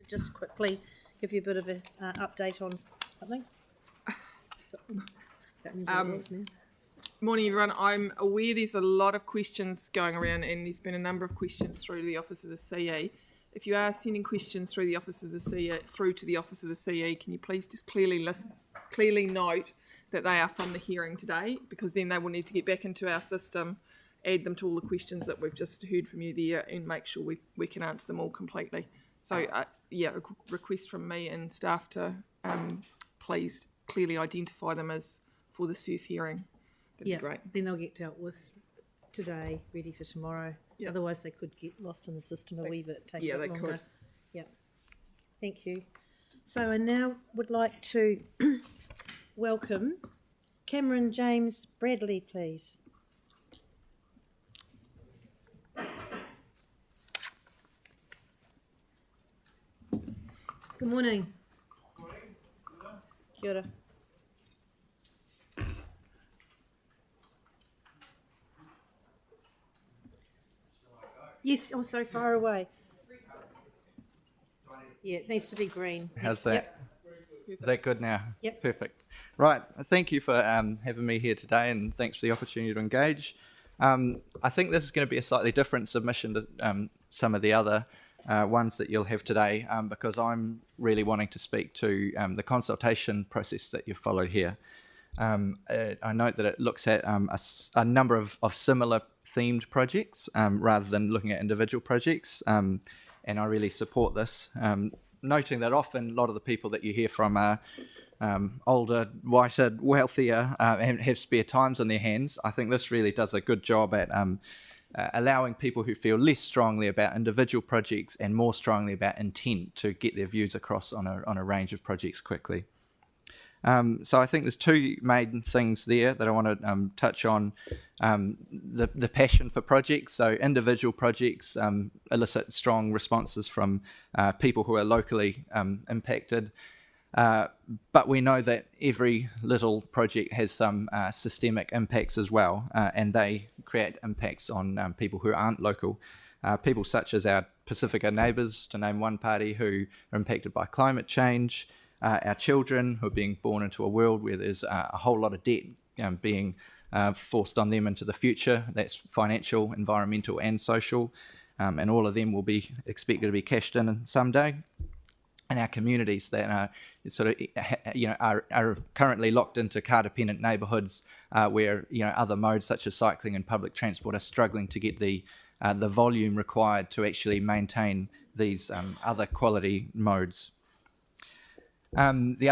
just quickly give you a bit of an update on something. Morning everyone. I'm aware there's a lot of questions going around and there's been a number of questions through to the Office of the CE. If you are sending questions through the Office of the CE, through to the Office of the CE, can you please just clearly note that they are from the hearing today, because then they will need to get back into our system, add them to all the questions that we've just heard from you there, and make sure we can answer them all completely. So yeah, a request from me and staff to please clearly identify them as for the SURF hearing. That'd be great. Then they'll get dealt with today, ready for tomorrow. Yep. Otherwise they could get lost in the system a wee bit, take a bit longer. Could. Yeah. Thank you. So I now would like to welcome Cameron James Bradley, please. Good morning. Good morning. Kia ora. Yes, oh, so far away. Yeah, it needs to be green. How's that? Yep. Is that good now? Yep. Perfect. Right. Thank you for having me here today, and thanks for the opportunity to engage. I think this is going to be a slightly different submission to some of the other ones that you'll have today, because I'm really wanting to speak to the consultation process that you've followed here. I note that it looks at a number of similar themed projects rather than looking at individual projects, and I really support this, noting that often a lot of the people that you hear from are older, whiter, wealthier, and have spare times on their hands. I think this really does a good job at allowing people who feel less strongly about individual projects and more strongly about intent to get their views across on a range of projects quickly. So I think there's two main things there that I want to touch on. The passion for projects. So individual projects elicit strong responses from people who are locally impacted. But we know that every little project has some systemic impacts as well, and they create impacts on people who aren't local. People such as our Pacifica neighbours, to name one party, who are impacted by climate change. Our children who are being born into a world where there's a whole lot of debt being forced on them into the future. That's financial, environmental and social, and all of them will be expected to be cashed in someday. And our communities that are sort of are currently locked into car-dependent neighbourhoods where other modes such as cycling and public transport are struggling to get the volume required to actually maintain these other quality modes. The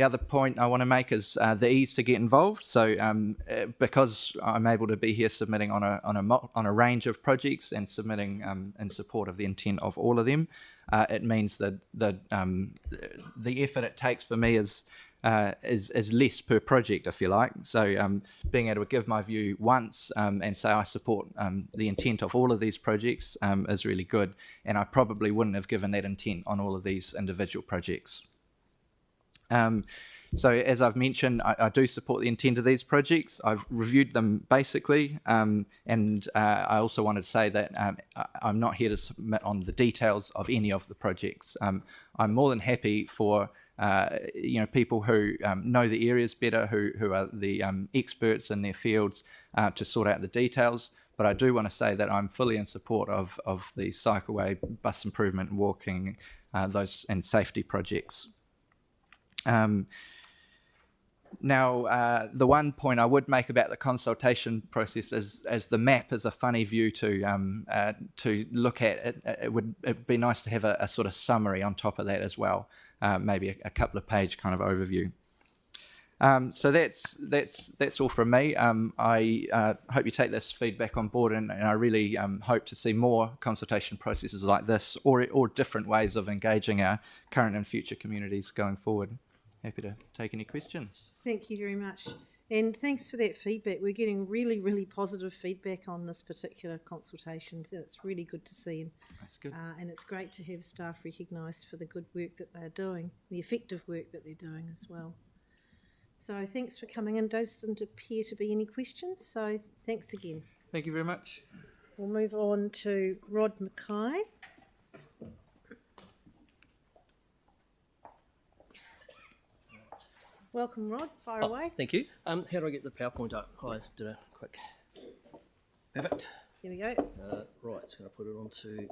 other point I want to make is the ease to get involved. So because I'm able to be here submitting on a range of projects and submitting in support of the intent of all of them, it means that the effort it takes for me is less per project, if you like. So being able to give my view once and say I support the intent of all of these projects is really good, and I probably wouldn't have given that intent on all of these individual projects. So as I've mentioned, I do support the intent of these projects. I've reviewed them basically, and I also wanted to say that I'm not here to submit on the details of any of the projects. I'm more than happy for people who know the areas better, who are the experts in their fields, to sort out the details. But I do want to say that I'm fully in support of the cycleway, bus improvement, walking, those and safety projects. Now, the one point I would make about the consultation process is, as the map is a funny view to look at, it'd be nice to have a sort of summary on top of that as well, maybe a couple of page kind of overview. So that's all from me. I hope you take this feedback on board, and I really hope to see more consultation processes like this, or different ways of engaging our current and future communities going forward. Happy to take any questions. Thank you very much. And thanks for that feedback. We're getting really, really positive feedback on this particular consultation. So it's really good to see. And, that's good. And it's great to have staff recognised for the good work that they're doing, the effective work that they're doing as well. So thanks for coming in. Doesn't appear to be any questions. So thanks again. Thank you very much. We'll move on to Rod Mackay. Welcome, Rod. Fire away. Thank you. How do I get the PowerPoint up? I did a quick. Perfect. Here we go. Right, so I'm going to put it onto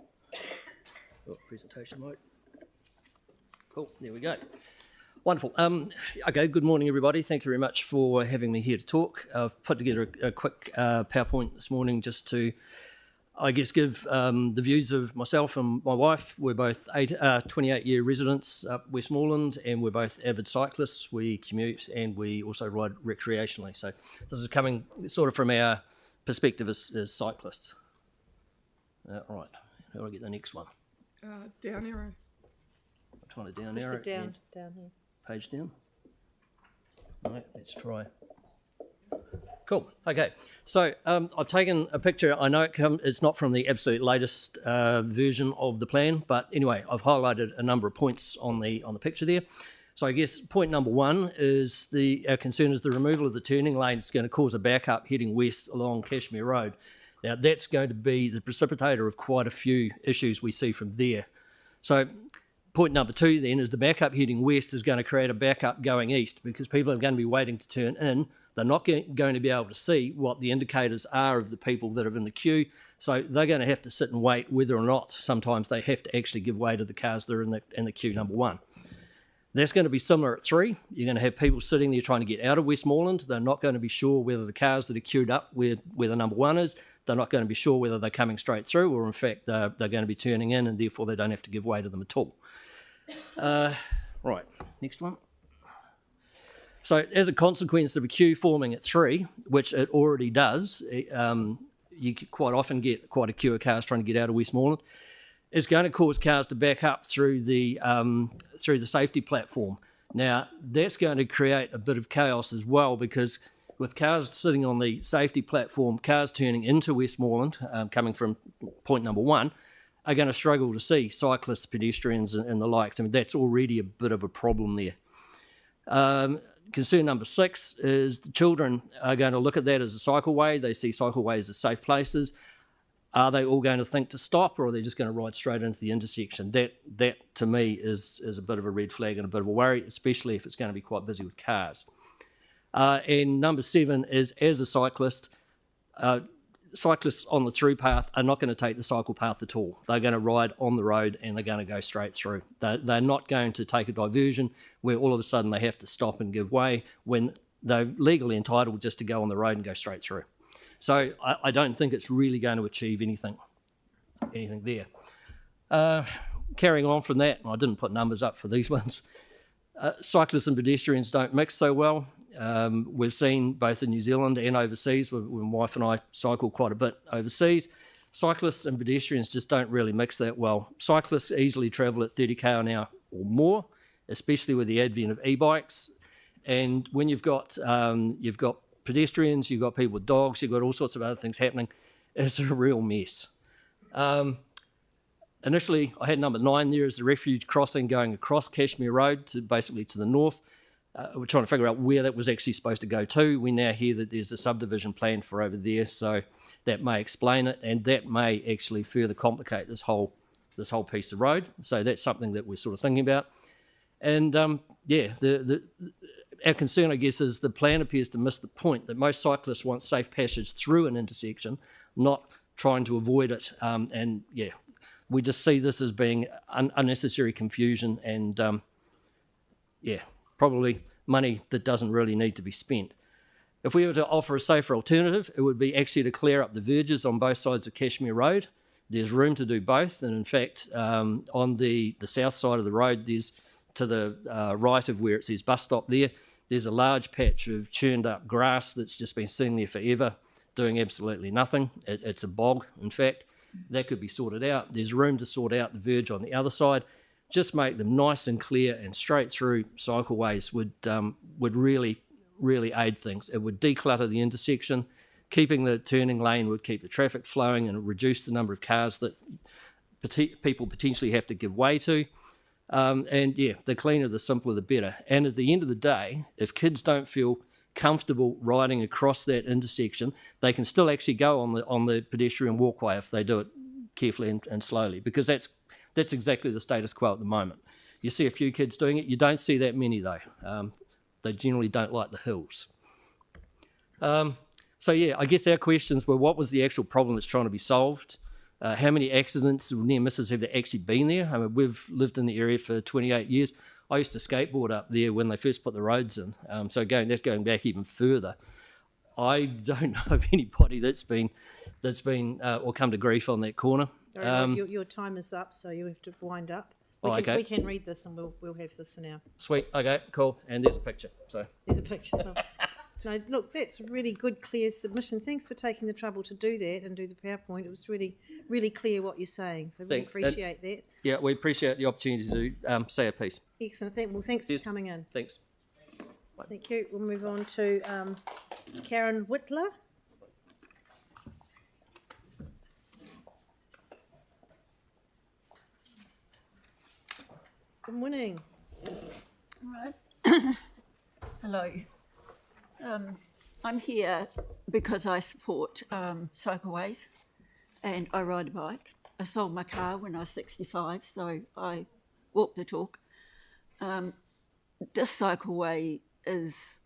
presentation mode. Cool, there we go. Wonderful. Okay, good morning, everybody. Thank you very much for having me here to talk. I've put together a quick PowerPoint this morning just to, I guess, give the views of myself and my wife. We're both 28-year residents up Westmoreland, and we're both avid cyclists. We commute and we also ride recreationally. So this is coming sort of from our perspective as cyclists. Right, how do I get the next one? Down arrow. I'm trying to down Push arrow. it down here. Page down. Right, let's try. Cool. Okay. So I've taken a picture. I know it's not from the absolute latest version of the plan, but anyway, I've highlighted a number of points on the picture there. So I guess point number one is our concern is the removal of the turning lane is going to cause a backup heading west along Cashmere Road. Now that's going to be the precipitator of quite a few issues we see from there. So point number two then is the backup heading west is going to create a backup going east because people are going to be waiting to turn in. They're not going to be able to see what the indicators are of the people that are in the queue. So they're going to have to sit and wait whether or not sometimes they have to actually give way to the cars that are in the queue number one. That's going to be similar at 3. You're going to have people sitting there trying to get out of Westmoreland. They're not going to be sure whether the cars that are queued up where the number 1 is, they're not going to be sure whether they're coming straight through or in fact they're going to be turning in and therefore they don't have to give way to them at all. Right, next one. So as a consequence of a queue forming at 3, which it already does, you quite often get quite a queue of cars trying to get out of Westmoreland. It's going to cause cars to back up through the safety platform. Now, that's going to create a bit of chaos as well because with cars sitting on the safety platform, cars turning into Westmoreland, coming from point number 1, are going to struggle to see cyclists, pedestrians and the likes. I mean, that's already a bit of a problem there. Concern number 6 is the children are going to look at that as a cycleway. They see cycleways as safe places. Are they all going to think to stop or are they just going to ride straight into the intersection? That to me is a bit of a red flag and a bit of a worry, especially if it's going to be quite busy with cars. And number 7 is, as a cyclist, cyclists on the through path are not going to take the cycle path at all. They're going to ride on the road and they're going to go straight through. They're not going to take a diversion where all of a sudden they have to stop and give way when they're legally entitled just to go on the road and go straight through. So I don't think it's really going to achieve anything there. Carrying on from that, and I didn't put numbers up for these ones, cyclists and pedestrians don't mix so well. We've seen both in New Zealand and overseas, when my wife and I cycle quite a bit overseas, cyclists and pedestrians just don't really mix that well. Cyclists easily travel at 30 km an hour or more, especially with the advent of e-bikes. And when you've got pedestrians, you've got people with dogs, you've got all sorts of other things happening, it's a real mess. Initially, I had number 9 there as the refuge crossing going across Cashmere Road basically to the north. We're trying to figure out where that was actually supposed to go to. We now hear that there's a subdivision planned for over there, so that may explain it, and that may actually further complicate this whole piece of road. So that's something that we're sort of thinking about. And our concern, I guess, is the plan appears to miss the point that most cyclists want safe passage through an intersection, not trying to avoid it. We just see this as being unnecessary confusion and, probably money that doesn't really need to be spent. If we were to offer a safer alternative, it would be actually to clear up the verges on both sides of Cashmere Road. There's room to do both, and in fact, on the south side of the road, there's to the right of where it says bus stop there's a large patch of churned up grass that's just been sitting there forever, doing absolutely nothing. It's a bog, in fact. That could be sorted out. There's room to sort out the verge on the other side. Just make them nice and clear and straight through cycleways would really, really aid things. It would declutter the intersection. Keeping the turning lane would keep the traffic flowing and reduce the number of cars that people potentially have to give way to. The cleaner, the simpler, the better. And at the end of the day, if kids don't feel comfortable riding across that intersection, they can still actually go on the pedestrian walkway if they do it carefully and slowly, because that's exactly the status quo at the moment. You see a few kids doing it. You don't see that many, though. They generally don't like the hills. So yeah, I guess our questions were, what was the actual problem that's trying to be solved? How many accidents or near misses have there actually been there? I mean, we've lived in the area for 28 years. I used to skateboard up there when they first put the roads in. So that's going back even further. I don't know of anybody that's been or come to grief on that corner. Your time is up, so you have to wind up. Okay. We can read this, and we'll have this in our. Sweet. Okay. Cool. And there's a picture. So There's a picture. No, look, that's a really good, clear submission. Thanks for taking the trouble to do that and do the PowerPoint. It was really, really clear what you're saying. So we Thanks. appreciate that. yeah, we appreciate the opportunity to say a piece. Excellent. Thanks for coming in. Thanks. Thank you. We'll move on to Karen Whitler. Good morning. Right. Hello. I'm here because I support cycleways and I ride a bike. I sold my car when I was 65, so I walk the talk. This cycleway is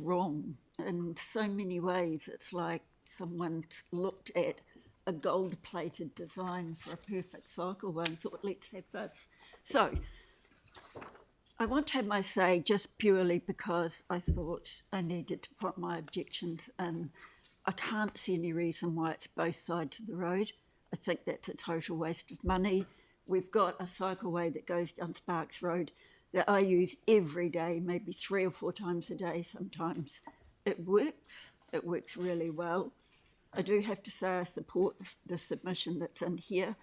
wrong in so many ways. It's like someone's looked at a gold-plated design for a perfect cycleway and thought, let's have this. So I want to have my say just purely because I thought I needed to put my objections in. I can't see any reason why it's both sides of the road. I think that's a total waste of money. We've got a cycleway that goes down Sparks Road that I use every day, maybe 3 or 4 times a day sometimes. It works really well. I do have to say I support the submission that's in here.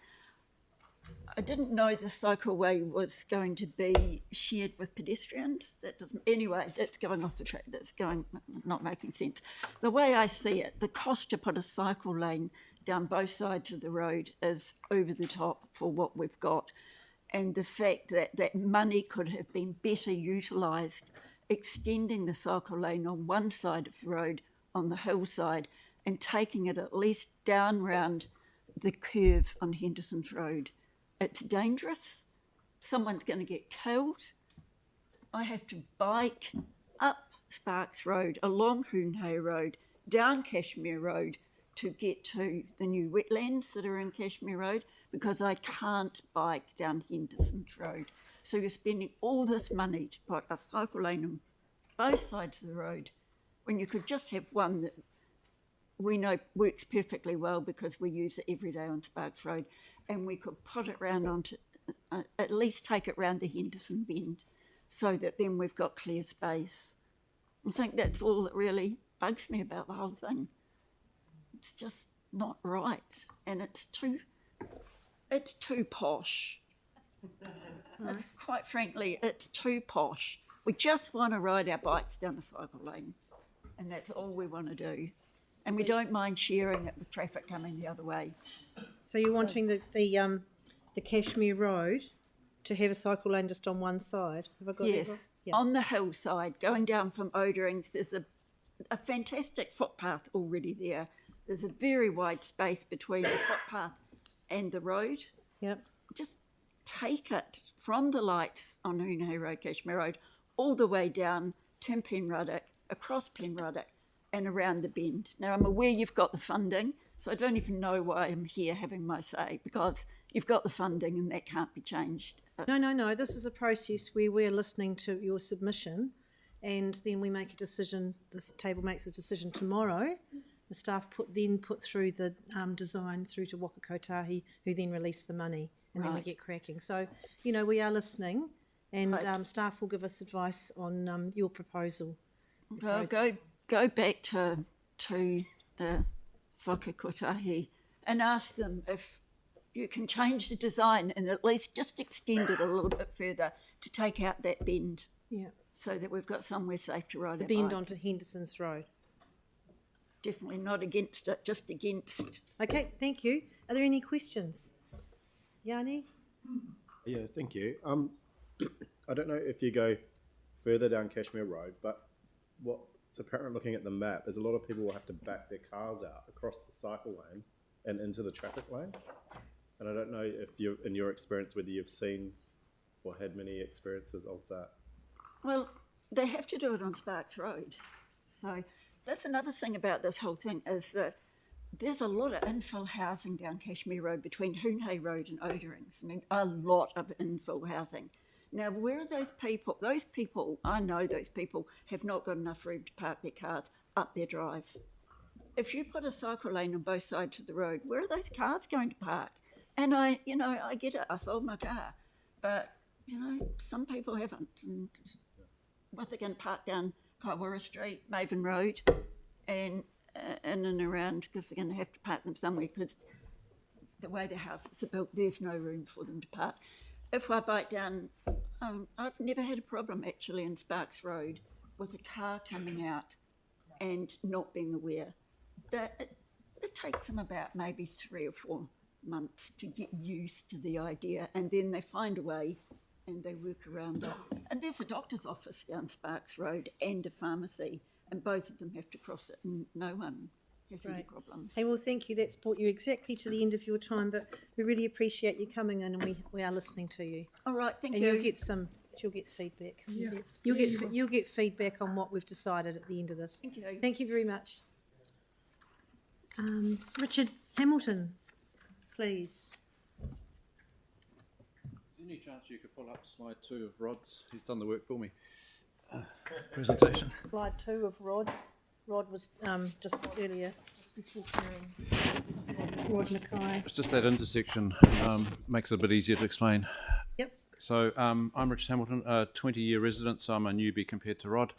I didn't know the cycleway was going to be shared with pedestrians. Anyway, that's going off the track. That's not making sense. The way I see it, the cost to put a cycle lane down both sides of the road is over the top for what we've got. And the fact that money could have been better utilised, extending the cycle lane on one side of the road, on the hillside, and taking it at least down round the curve on Henderson's Road. It's dangerous. Someone's going to get killed. I have to bike up Sparks Road, along Hoonhay Road, down Cashmere Road to get to the new wetlands that are in Cashmere Road because I can't bike down Henderson's Road. So you're spending all this money to put a cycle lane on both sides of the road when you could just have one that we know works perfectly well because we use it every day on Sparks Road, and we could put it round onto, at least take it round the Henderson Bend so that then we've got clear space. I think that's all that really bugs me about the whole thing. It's just not right, and it's too posh. Quite frankly, it's too posh. We just want to ride our bikes down a cycle lane, and that's all we want to do. And we don't mind sharing it with traffic coming the other way. So you're wanting the Cashmere Road to have a cycle lane just on one side? Have I got that right? Yes, Yeah. on the hillside, going down from Oderings, there's a fantastic footpath already there. There's a very wide space between the footpath and the road. Yep. Just take it from the lights on Hoonhay Road, Cashmere Road, all the way down to Penruddock, across Penruddock, and around the bend. Now, I'm aware you've got the funding, so I don't even know why I'm here having my say, because you've got the funding and that can't be changed. No. This is a process where we're listening to your submission, and then we make a decision. This table makes a decision tomorrow. The staff put through the design through to Waka Kotahi, who then release the money, and then we get cracking. So, we are listening, and staff will give us advice on your proposal. I'll go back to the Waka Kotahi and ask them if you can change the design and at least just extend it a little bit further to take out that bend. Yeah. So that we've got somewhere safe to ride The our bend bike. onto Henderson's Road. Definitely not against it, just against. Okay, thank you. Are there any questions? Yanni? Yeah, thank you. I don't know if you go further down Cashmere Road, but what's apparent looking at the map is a lot of people will have to back their cars out across the cycle lane and into the traffic lane. And I don't know if in your experience, whether you've seen or had many experiences of that. Well, they have to do it on Sparks Road. So that's another thing about this whole thing is that there's a lot of infill housing down Cashmere Road between Hoonhay Road and Oderings. I mean, a lot of infill housing. Now, where are those people? Those people, I know those people have not got enough room to park their cars up their drive. If you put a cycle lane on both sides of the road, where are those cars going to park? And I get it, I sold my car, but, some people haven't. And what, they're going to park down Kaiwara Street, Maven Road, and in and around, because they're going to have to park them somewhere, because the way the houses are built, there's no room for them to park. If I bike down, I've never had a problem actually in Sparks Road with a car coming out and not being aware. It takes them about maybe 3 or 4 months to get used to the idea, and then they find a way and they work around it. And there's a doctor's office down Sparks Road and a pharmacy, and both of them have to cross it, and no one has any problems. Hey, well, thank you. That's brought you exactly to the end of your time, but we really appreciate you coming in, and we are listening to you. All right, thank And you. you'll get feedback. Yeah. You'll get feedback on what we've decided at the end of this. Thank you. Thank you very much. Richard Hamilton, please. Is there any chance you could pull up slide 2 of Rod's? He's done the work for me. Presentation. Slide 2 of Rod's. Rod was just earlier, just before clearing. Rod Mackay. It's just that intersection makes it a bit easier to explain. Yep. So I'm Richard Hamilton, a 20-year resident, so I'm a newbie compared to Rod,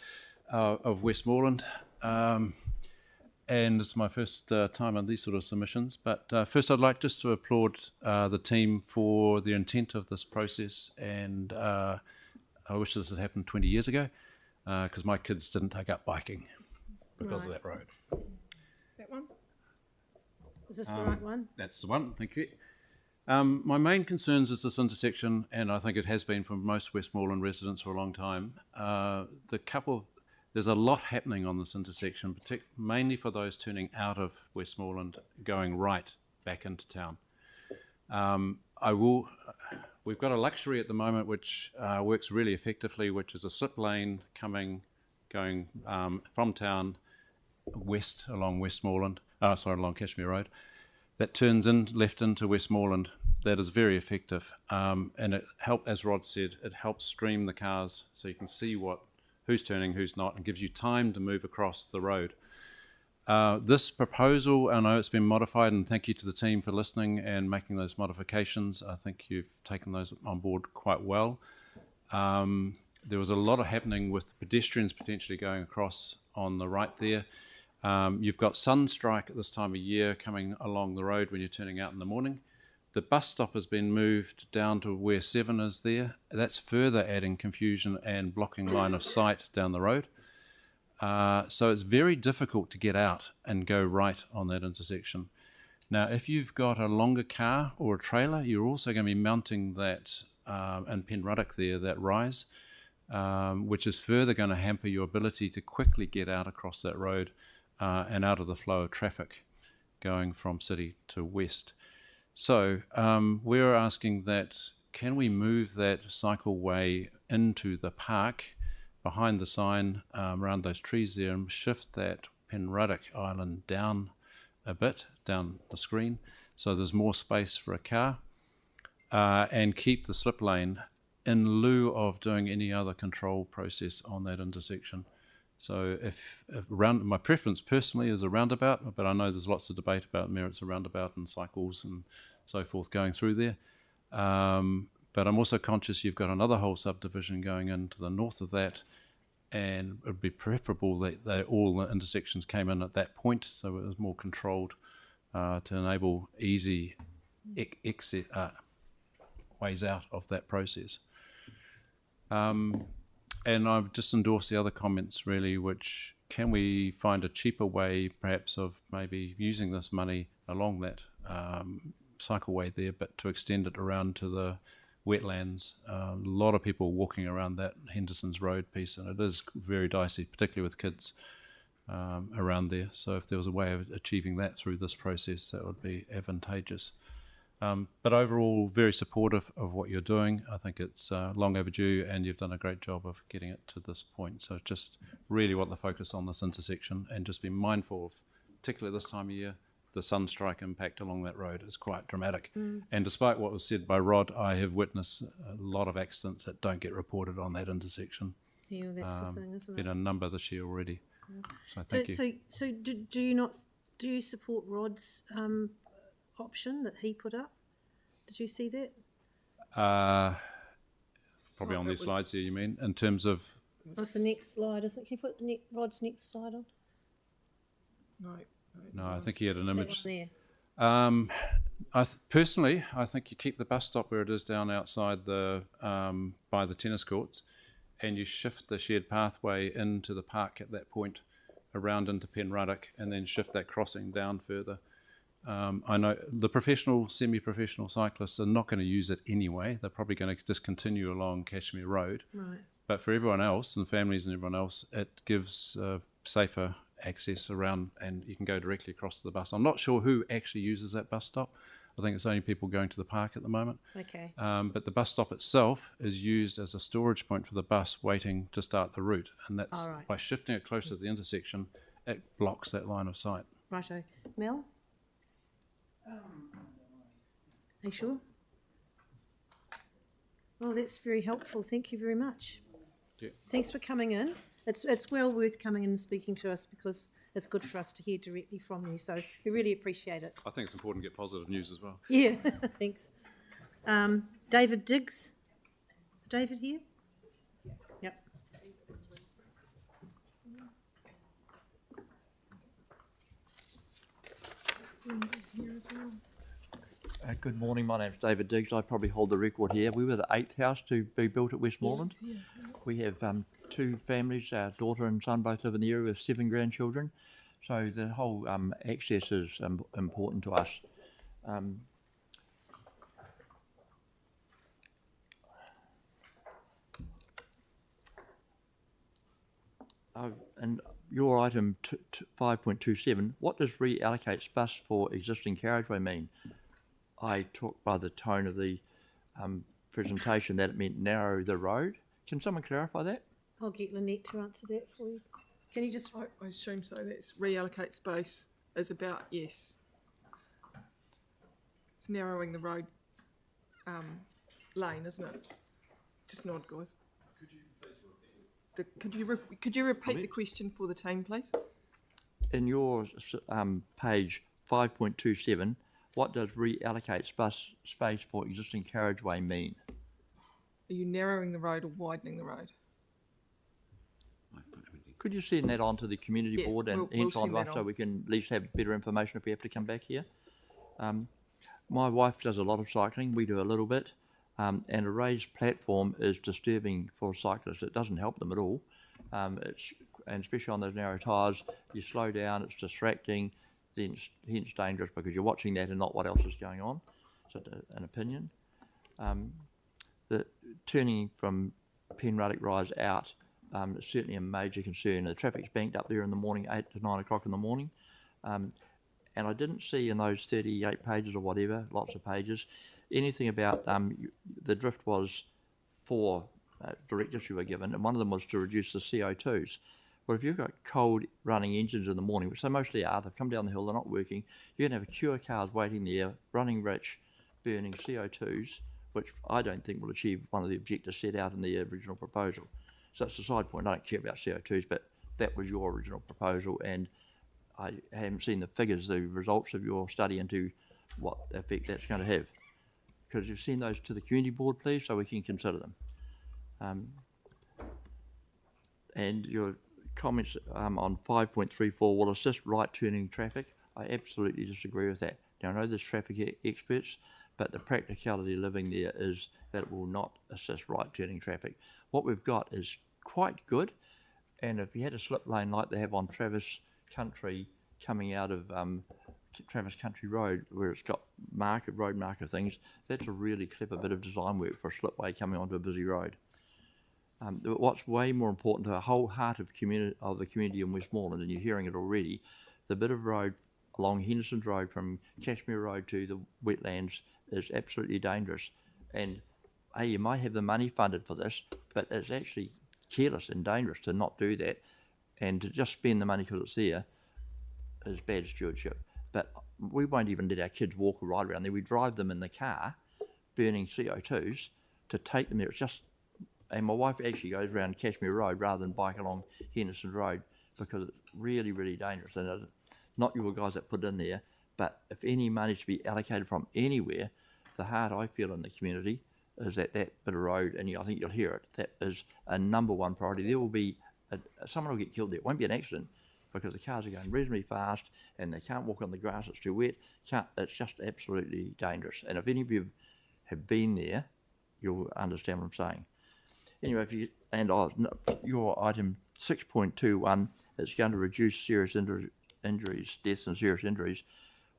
of Westmoreland. And it's my first time on these sort of submissions. But first I'd like just to applaud the team for the intent of this process. And I wish this had happened 20 years ago, because my kids didn't take up biking because of that road. That one? Is this the right one? That's the one, thank you. My main concerns is this intersection, and I think it has been for most Westmoreland residents for a long time. There's a lot happening on this intersection, mainly for those turning out of Westmoreland, going right back into town. We've got a luxury at the moment which works really effectively, which is a slip lane going from town west along along Cashmere Road, that turns left into Westmoreland. That is very effective, and it as Rod said, it helps stream the cars so you can see who's turning, who's not, and gives you time to move across the road. This proposal, I know it's been modified, and thank you to the team for listening and making those modifications. I think you've taken those on board quite well. There was a lot of happening with pedestrians potentially going across on the right there. You've got sunstrike at this time of year coming along the road when you're turning out in the morning. The bus stop has been moved down to where 7 is there. That's further adding confusion and blocking line of sight down the road. So it's very difficult to get out and go right on that intersection. Now, if you've got a longer car or a trailer, you're also going to be mounting that in Penruddock there, that rise, which is further going to hamper your ability to quickly get out across that road and out of the flow of traffic going from city to west. So we're asking that, can we move that cycleway into the park behind the sign around those trees there, and shift that Penruddock Island down a bit, down the screen, so there's more space for a car, and keep the slip lane in lieu of doing any other control process on that intersection. So if my preference personally is a roundabout, but I know there's lots of debate about merits of roundabout and cycles and so forth going through there. But I'm also conscious you've got another whole subdivision going into the north of that, and it would be preferable that all the intersections came in at that point, so it was more controlled to enable easy exit ways out of that process. And I've just endorsed the other comments really, which can we find a cheaper way perhaps of maybe using this money along that cycleway there, but to extend it around to the wetlands. A lot of people walking around that Henderson's Road piece, and it is very dicey, particularly with kids around there. So if there was a way of achieving that through this process, that would be advantageous. But overall, very supportive of what you're doing. I think it's long overdue, and you've done a great job of getting it to this point. So just really want to focus on this intersection and just be mindful of, particularly this time of year, the sunstrike impact along that road is quite dramatic. And despite what was said by Rod, I have witnessed a lot of accidents that don't get reported on that intersection. Yeah, that's the thing, isn't it? Been a number this year already. So thank you. So do you support Rod's option that he put up? Did you see that? Probably on these slides here, you mean, in terms of... What's the next slide? Can you put Rod's next slide on? No, I think he had an image. That one there. Personally, I think you keep the bus stop where it is down outside the by the tennis courts, and you shift the shared pathway into the park at that point, around into Penruddock, and then shift that crossing down further. I know the professional, semi-professional cyclists are not going to use it anyway. They're probably going to just continue along Cashmere Road. Right. But for everyone else, and families and everyone else, it gives safer access around, and you can go directly across to the bus. I'm not sure who actually uses that bus stop. I think it's only people going to the park at the moment. Okay. But the bus stop itself is used as a storage point for the bus waiting to start the route. And that's All right. by shifting it closer to the intersection, it blocks that line of sight. Righto. Mel? Are you sure? Oh, that's very helpful. Thank you very much. Yeah. Thanks for coming in. It's well worth coming in and speaking to us because it's good for us to hear directly from you. So we really appreciate it. I think it's important to get positive news as well. Yeah, thanks. David Diggs. Is David here? Yes. Yep. Good morning, my name's David Diggs. I probably hold the record here. We were the 8th house to be built at Westmoreland. We have 2 families, our daughter and son both live in the area with 7 grandchildren. So the whole access is important to us. And your item 5.27, what does reallocate space for existing carriageway mean? I took by the tone of the presentation that it meant narrow the road. Can someone clarify that? I'll get Lynette to answer that for you. Can you just... I assume so. That's reallocate space is about, yes. It's narrowing the road lane, isn't it? Just nod, guys. Could you repeat the question for the team, please? In your page 5.27, what does reallocate space for existing carriageway mean? Are you narrowing the road or widening the road? Could you send that on to the community board and we'll hence on send to us that so on. we can at least have better information if we have to come back here? My wife does a lot of cycling, we do a little bit, and a raised platform is disturbing for cyclists. It doesn't help them at all. And especially on those narrow tyres, you slow down, it's distracting, then it's hence dangerous because you're watching that and not what else is going on. So an opinion. The turning from Penruddock Rise out is certainly a major concern. The traffic's banked up there in the morning, 8 to 9 o'clock in the morning. And I didn't see in those 38 pages or whatever, lots of pages, anything about the drift was 4 directives you were given, and one of them was to reduce the CO2s. Well, if you've got cold running engines in the morning, which they mostly are, they've come down the hill, they're not working, you're going to have a queue of cars waiting there, running rich, burning CO2s, which I don't think will achieve one of the objectives set out in the original proposal. So that's a side point. I don't care about CO2s, but that was your original proposal, and I haven't seen the figures, the results of your study into what effect that's going to have. Could you send those to the community board, please, so we can consider them? And your comments on 5.34 will assist right-turning traffic. I absolutely disagree with that. Now, I know there's traffic experts, but the practicality of living there is that it will not assist right-turning traffic. What we've got is quite good, and if you had a slip lane like they have on Travis Country coming out of Travis Country Road, where it's got road marker things, that's a really clever bit of design work for a slipway coming onto a busy road. But what's way more important to the whole heart of the community in Westmoreland, and you're hearing it already, the bit of road along Henderson's Road from Cashmere Road to the wetlands is absolutely dangerous. And you might have the money funded for this, but it's actually careless and dangerous to not do that, and to just spend the money because it's there is bad stewardship. But we won't even let our kids walk or ride around there. We drive them in the car, burning CO2s, to take them there. It's just, and my wife actually goes around Cashmere Road rather than bike along Henderson Road because it's really, really dangerous. And it's not your guys that put it in there, but if any money to be allocated from anywhere, the heart I feel in the community is that bit of road, and I think you'll hear it, that is a number one priority. There will be, someone will get killed there. It won't be an accident because the cars are going reasonably fast and they can't walk on the grass, it's too wet. It's just absolutely dangerous. And if any of you have been there, you'll understand what I'm saying. Anyway, your item 6.21 is going to reduce serious injuries, deaths and serious injuries.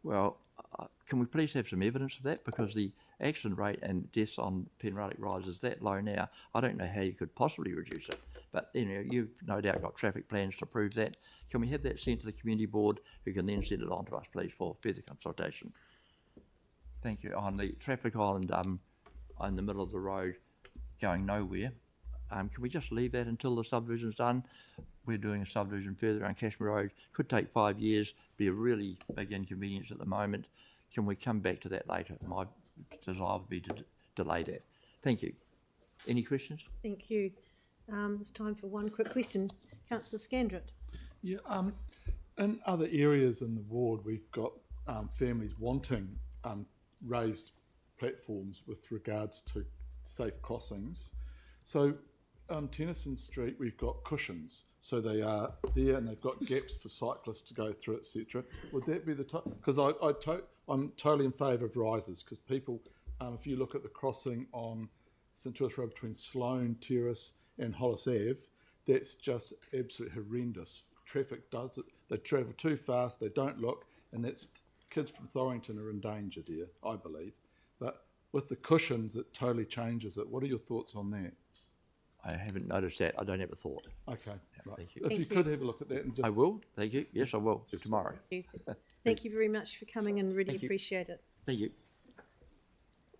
Well, can we please have some evidence of that? Because the accident rate and deaths on Penruddock Rise is that low now. I don't know how you could possibly reduce it, but you've no doubt got traffic plans to prove that. Can we have that sent to the community board, who can then send it on to us, please, for further consultation? Thank you. On the traffic island in the middle of the road going nowhere, can we just leave that until the subdivision's done? We're doing a subdivision further on Cashmere Road. Could take 5 years, be a really big inconvenience at the moment. Can we come back to that later? My desire would be to delay that. Thank you. Any questions? Thank you. It's time for one quick question. Councillor Scandrett. Yeah, in other areas in the ward, we've got families wanting raised platforms with regards to safe crossings. So Tennyson Street, we've got cushions, so they are there and they've got gaps for cyclists to go through, etc. Would that be the type? Because I'm totally in favour of risers, because people, if you look at the crossing on St George Road between Sloane Terrace and Hollis Ave, that's just absolutely horrendous. Traffic does it, they travel too fast, they don't look, and that's kids from Thorrington are in danger there, I believe. But with the cushions, it totally changes it. What are your thoughts on that? I haven't noticed that. I don't have a thought. Okay, right. Thank you. If you could have a look at that and just... I will. Thank you. Yes, I will. Tomorrow. Thank you very much for coming and really Thank you. appreciate it. Thank you.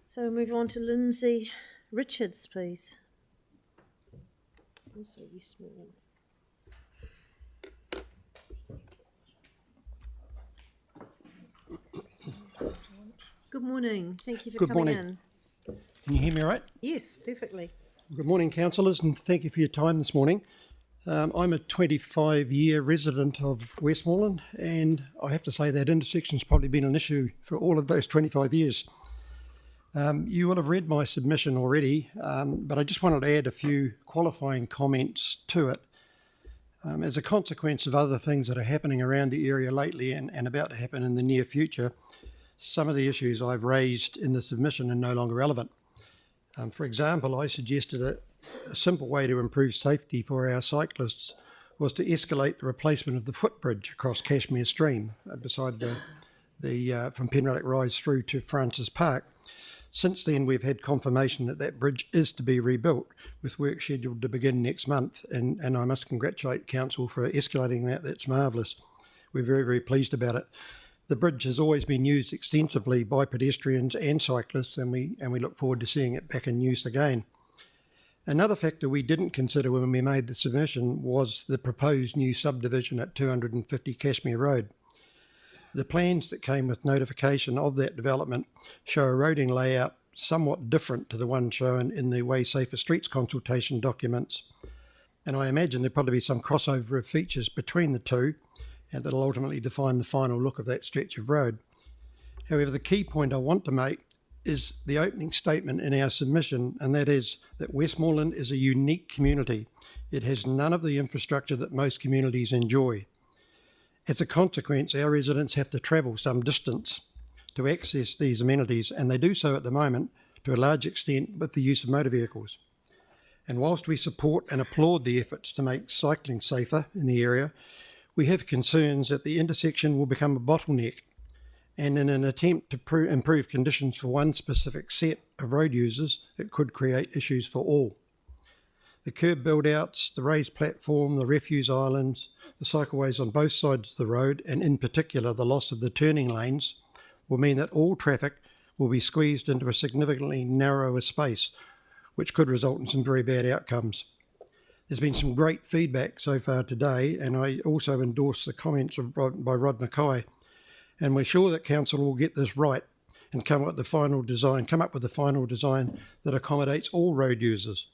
So we'll move on to Lindsay Richards, please. Also Westmoreland. Good morning. Thank you for coming in. Can you hear me all right? Yes, perfectly. Good morning, councillors, and thank you for your time this morning. I'm a 25-year resident of Westmoreland, and I have to say that intersection's probably been an issue for all of those 25 years. You will have read my submission already, but I just wanted to add a few qualifying comments to it. As a consequence of other things that are happening around the area lately and about to happen in the near future, some of the issues I've raised in the submission are no longer relevant. For example, I suggested a simple way to improve safety for our cyclists was to escalate the replacement of the footbridge across Cashmere Stream beside from Penruddock Rise through to Francis Park. Since then, we've had confirmation that that bridge is to be rebuilt, with work scheduled to begin next month, and I must congratulate Council for escalating that. That's marvellous. We're very, very pleased about it. The bridge has always been used extensively by pedestrians and cyclists, and we look forward to seeing it back in use again. Another factor we didn't consider when we made the submission was the proposed new subdivision at 250 Cashmere Road. The plans that came with notification of that development show a roading layout somewhat different to the one shown in the Way Safer Streets consultation documents, and I imagine there'll probably be some crossover of features between the two, and that'll ultimately define the final look of that stretch of road. However, the key point I want to make is the opening statement in our submission, and that is that Westmoreland is a unique community. It has none of the infrastructure that most communities enjoy. As a consequence, our residents have to travel some distance to access these amenities, and they do so at the moment to a large extent with the use of motor vehicles. And whilst we support and applaud the efforts to make cycling safer in the area, we have concerns that the intersection will become a bottleneck, and in an attempt to improve conditions for one specific set of road users, it could create issues for all. The curb build-outs, the raised platform, the refuse islands, the cycleways on both sides of the road, and in particular the loss of the turning lanes, will mean that all traffic will be squeezed into a significantly narrower space, which could result in some very bad outcomes. There's been some great feedback so far today, and I also endorse the comments by Rod Mackay. And we're sure that council will get this right and come up with the final design that accommodates all road users.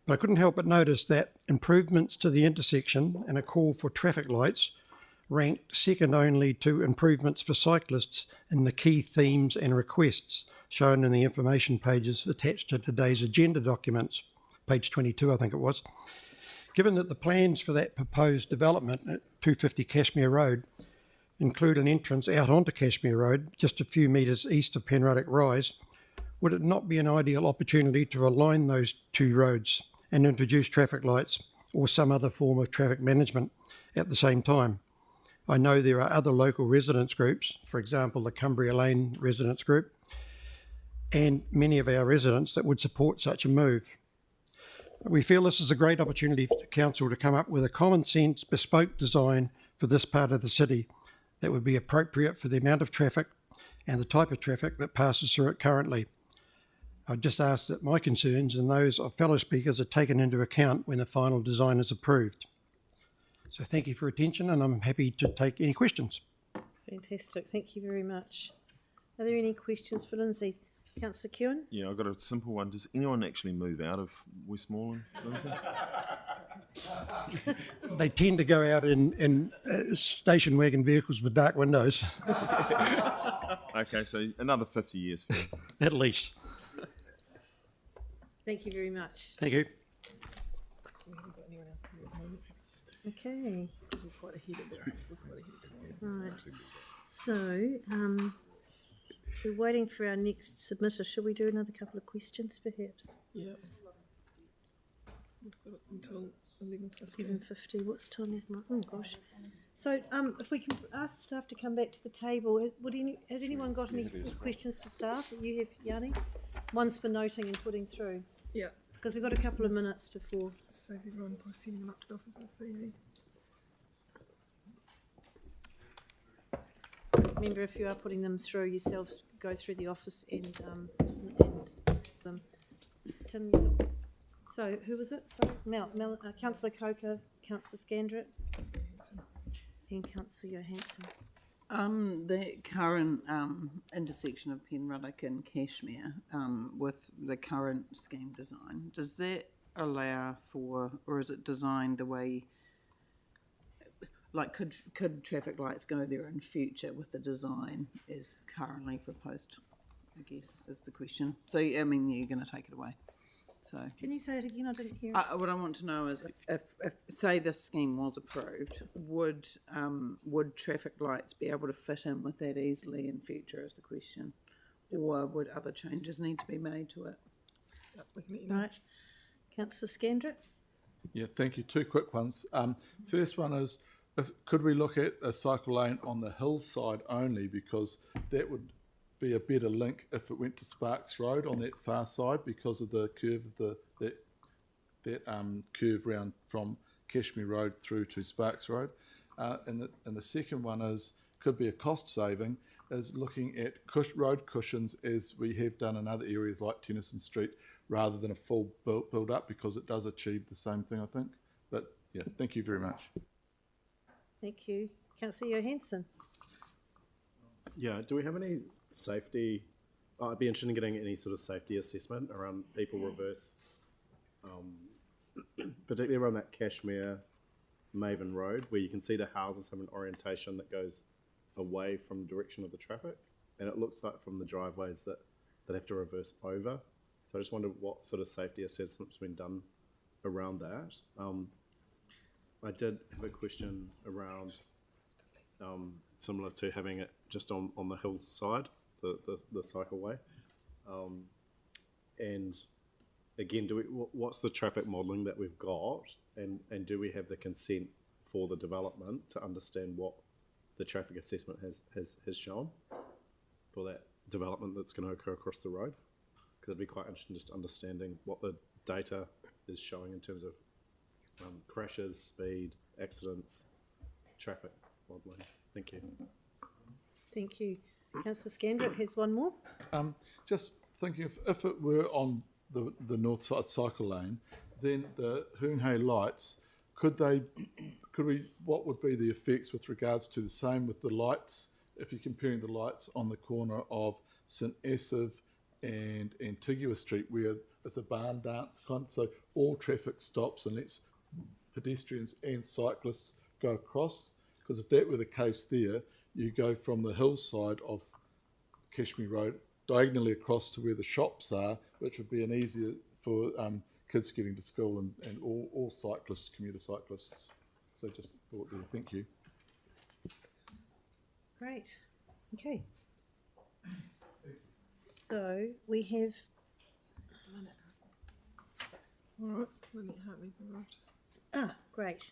But I couldn't help but notice that improvements to the intersection and a call for traffic lights ranked second only to improvements for cyclists in the key themes and requests shown in the information pages attached to today's agenda documents, page 22 I think it was. Given that the plans for that proposed development at 250 Cashmere Road include an entrance out onto Cashmere Road, just a few metres east of Penruddock Rise, would it not be an ideal opportunity to align those two roads and introduce traffic lights or some other form of traffic management at the same time? I know there are other local residents groups, for example the Cumbria Lane Residents Group, and many of our residents that would support such a move. We feel this is a great opportunity for the council to come up with a common sense, bespoke design for this part of the city that would be appropriate for the amount of traffic and the type of traffic that passes through it currently. I just ask that my concerns and those of fellow speakers are taken into account when the final design is approved. So thank you for your attention, and I'm happy to take any questions. Fantastic, thank you very much. Are there any questions for Lindsay? Councillor Kewen? Yeah, I've got a simple one. Does anyone actually move out of Westmoreland, Lindsay? They tend to go out in station wagon vehicles with dark windows. Okay, so another 50 years for you. At least. Thank you very much. Thank you. Okay. Right. So, we're waiting for our next submitter. Shall we do another couple of questions, perhaps? Yeah. We've got it until 11:50. 11:50. What's time now? Oh gosh. So, if we can ask staff to come back to the table, has anyone got any questions for staff that you have, Yanni? One's for noting and putting through. Yeah. Because we've got a couple of minutes before. Saves everyone by sending them up to the office of the CE. Remember, if you are putting them through yourselves, go through the office and them. Tim, so who was it? Sorry, Councillor Coker, Councillor Scandrett, and Councillor Johansson. The current intersection of Penruddock and Cashmere with the current scheme design, does that allow for, or is it designed the way, like could traffic lights go there in future with the design as currently proposed, I guess is the question. So, I mean, you're going to take it away. So can you say it again? I didn't hear it. What I want to know is if say this scheme was approved, would traffic lights be able to fit in with that easily in future is the question, or would other changes need to be made to it? Right. Councillor Scandrett? Yeah, thank you. Two quick ones. First one is, could we look at a cycle lane on the hillside only, because that would be a better link if it went to Sparks Road on that far side because of the curve of that curve round from Cashmere Road through to Sparks Road. And the second one is, could be a cost saving, is looking at road cushions as we have done in other areas like Tennyson Street, rather than a full build up, because it does achieve the same thing, I think. But yeah, thank you very much. Thank you. Councillor Johansson? Yeah, do we have any safety? I'd be interested in getting any sort of safety assessment around people reverse, particularly around that Cashmere Maven Road, where you can see the houses have an orientation that goes away from the direction of the traffic, and it looks like from the driveways that have to reverse over. So I just wondered what sort of safety assessment's been done around that. I did have a question around similar to having it just on the hillside, the cycleway, and again, what's the traffic modelling that we've got, and do we have the consent for the development to understand what the traffic assessment has shown for that development that's going to occur across the road? Because it'd be quite interesting just understanding what the data is showing in terms of crashes, speed, accidents, traffic wobbly. Thank you. Thank you. Councillor Scandrick has one more. Just thinking if it were on the north side cycle lane, then the Hoonhay lights, what would be the effects with regards to the same with the lights, if you're comparing the lights on the corner of St Asaph and Antigua Street, where it's a barn dance kind, so all traffic stops and lets pedestrians and cyclists go across? Because if that were the case there, you go from the hillside of Cashmere Road diagonally across to where the shops are, which would be an easier for kids getting to school and all cyclists, commuter cyclists. So just thought there. Thank you. Great. Okay. So we have. All right, Lynette Hartley's arrived. Ah, great.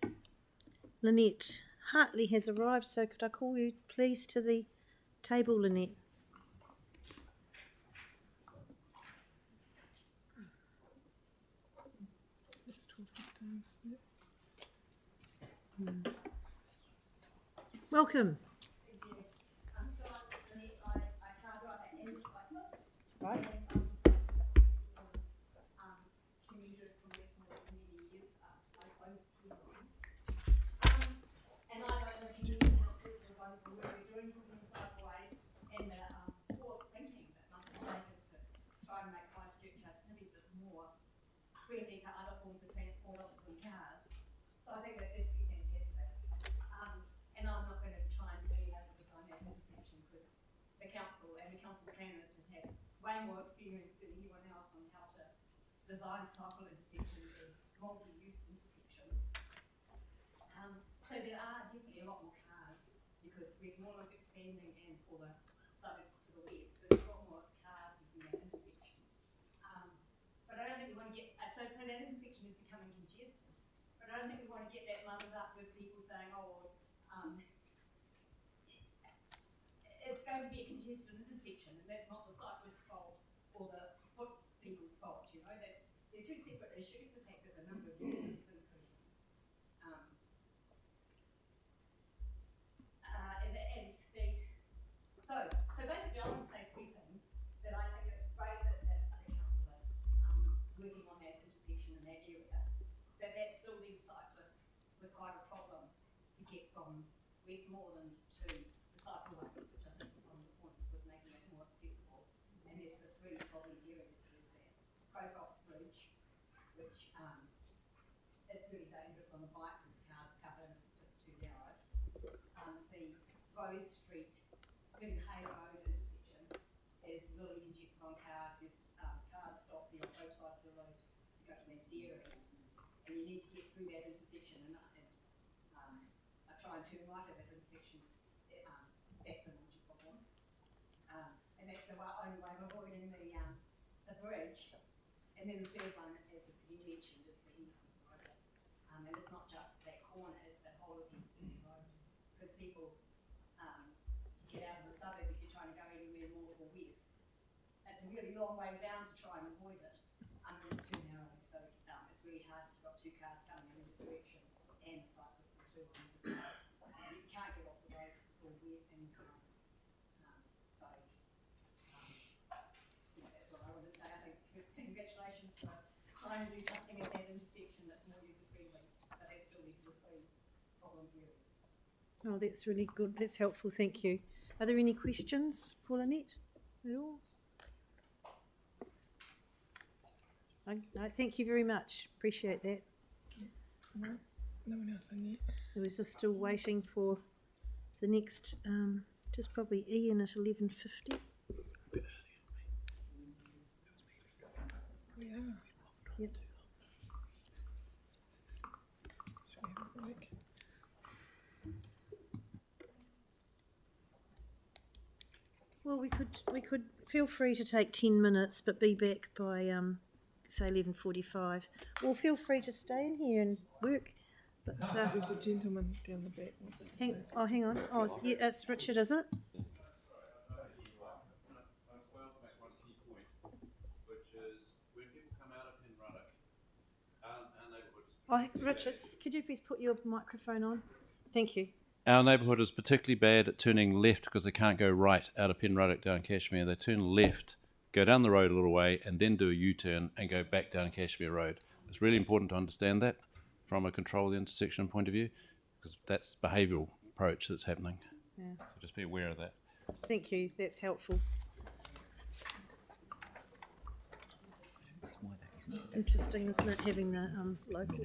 Lynette Hartley has arrived, so could I call you please to the table, Lynette? It's 12:15, isn't it? Welcome. Right. friendly to other forms of transport other than cars. So I think that's absolutely fantastic. And I'm not going to try and tell you how to design that intersection because the council and the council planners have had way more experience than anyone else on how to design cycle intersections and multi-use intersections. So there are definitely a lot more cars because Westmoreland is expanding and all the suburbs to the west, so there's a lot more cars using that intersection. But I don't think we want to get, so that intersection is becoming congested, but I don't think we want to get that muddled up with people saying, oh, it's going to be a congested intersection and that's not the cyclist's fault or the foot people's fault, you know, they're two separate issues, the fact that the number of users is increasing. So basically I want to say three things that I think it's great that the council are working on that intersection in that area, that still leaves cyclists with quite a problem to get from Westmoreland to the cycle lanes, which I think is one of the points with making it more accessible. And there's the three problem areas. There's that Crowrock Bridge, which it's really dangerous on the bike because cars cover and it's just too narrow. The Rose Street, Hay Road intersection is really congested on cars. There's cars stop there on both sides of the road to go to that dairy. And you need to get through that intersection and I try and turn right at that intersection. That's a major problem. And that's the only way of avoiding the bridge. And then the third one, as it's been mentioned, is the Henderson Road. And it's not just that corner, it's that whole of Henderson Road. Because people, to get out of the suburb, if you're trying to go anywhere north or west, it's a really long way down to try and avoid it. It's too narrow, so it's really hard if you've got two cars coming in either direction and cyclists or two on either side. And you can't get off the road because it's all wet and so that's what I want to say. I think congratulations for trying to do something at that intersection that's more user-friendly, but that still leaves the three problem areas. Oh, that's really good. That's helpful. Thank you. Are there any questions for Lynette at all? No, thank you very much. Appreciate that. No one else on yet. So we're just still waiting for the next, just probably Ian at 11:50. Yeah. Yep. Should we have a break? Well, we could feel free to take 10 minutes, but be back by say 11:45. Or feel free to stay in here and work. But There's a gentleman down the back. Wants to say something. hang on. Oh, yeah, it's Richard, is it? Oh, Richard, could you please put your microphone on? Thank you. our neighbourhood is particularly bad at turning left because they can't go right out of Penruddock down Cashmere. They turn left, go down the road a little way, and then do a U-turn and go back down Cashmere Road. It's really important to understand that from a control the intersection point of view, because that's the behavioural approach that's happening. Yeah. So just be aware of that. Thank you, that's helpful. It's interesting, isn't it, having the local